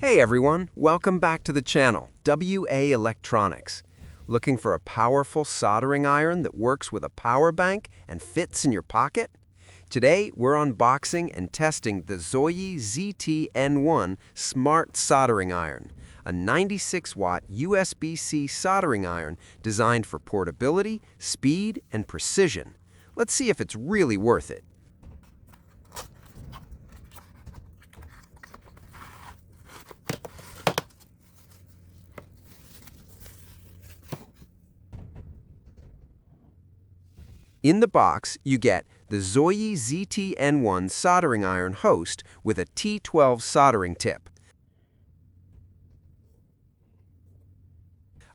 Hey everyone, welcome back to the channel, WA Electronics. Looking for a powerful soldering iron that works with a power bank and fits in your pocket? Today, we're unboxing and testing the Zoyi ZT-N1 Smart Soldering Iron, a 96-watt USB-C soldering iron designed for portability, speed, and precision. Let's see if it's really worth it. In the box, you get the Zoyi ZT-N1 soldering iron host with a T12 soldering tip,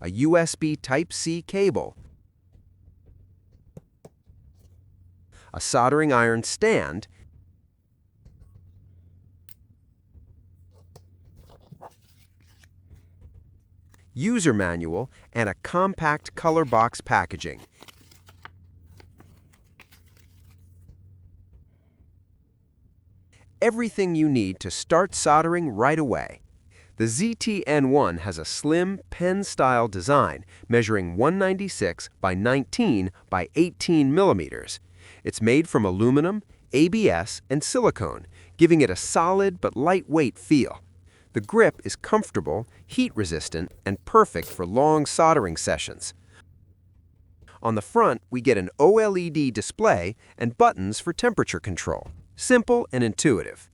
a USB Type-C cable, a soldering iron stand, user manual, and a compact color box packaging. Everything you need to start soldering right away. The ZT-N1 has a slim, pen-style design measuring 196 by 19 by 18 millimeters. It's made from aluminum, ABS, and silicone, giving it a solid but lightweight feel. The grip is comfortable, heat-resistant, and perfect for long soldering sessions. On the front, we get an OLED display and buttons for temperature control. Simple and intuitive.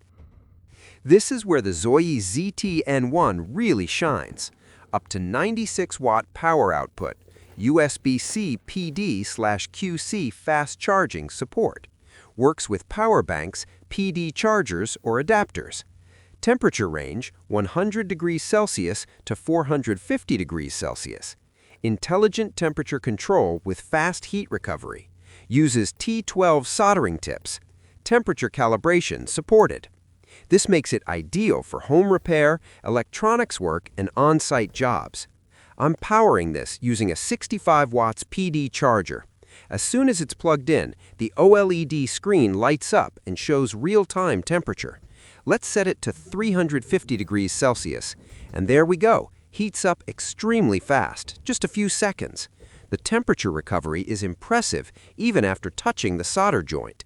This is where the Zoyi ZT-N1 really shines. Up to 96-watt power output, USB-C PD/QC fast charging support. Works with power banks, PD chargers, or adapters. Temperature range 100 degrees Celsius to 450 degrees Celsius. Intelligent temperature control with fast heat recovery. Uses T12 soldering tips. Temperature calibration supported. This makes it ideal for home repair, electronics work, and on-site jobs. I'm powering this using a 65 watts PD charger. As soon as it's plugged in, the OLED screen lights up and shows real-time temperature. Let's set it to 350 degrees Celsius. And there we go. Heats up extremely fast, just a few seconds. The temperature recovery is impressive even after touching the solder joint.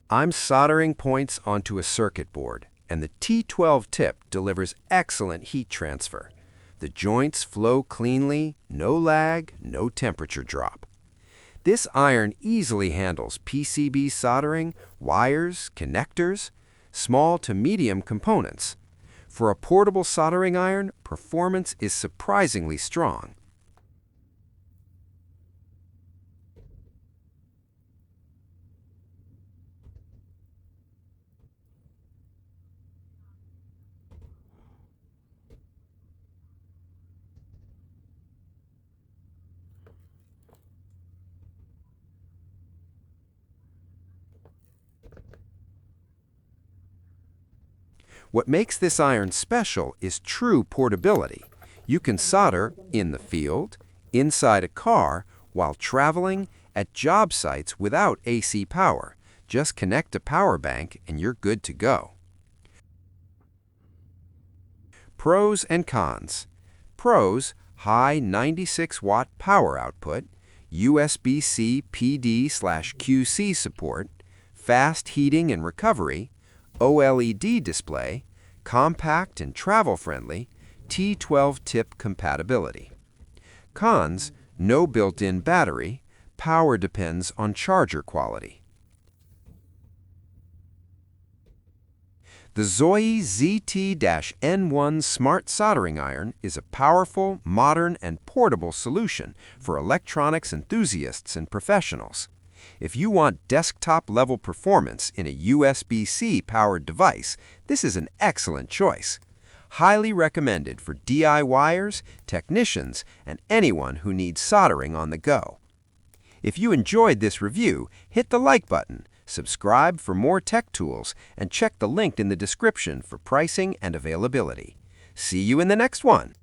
I'm soldering points onto a circuit board, and the T12 tip delivers excellent heat transfer. The joints flow cleanly, no lag, no temperature drop. This iron easily handles PCB soldering, wires, connectors, small to medium components. For a portable soldering iron, performance is surprisingly strong. What makes this iron special is true portability. You can solder in the field, inside a car, while traveling, at job sites without AC power. Just connect a power bank and you're good to go. Pros and cons. Pros: high 96-watt power output, USB-C PD/QC support, fast heating and recovery, OLED display, compact and travel-friendly, T12 tip compatibility. Cons: no built-in battery, power depends on charger quality. The Zoyi ZT-N1 Smart Soldering Iron is a powerful, modern, and portable solution for electronics enthusiasts and professionals. If you want desktop-level performance in a USB-C powered device, this is an excellent choice. Highly recommended for DIYers, technicians, and anyone who needs soldering on the go. If you enjoyed this review, hit the like button, subscribe for more tech tools, and check the link in the description for pricing and availability. See you in the next one.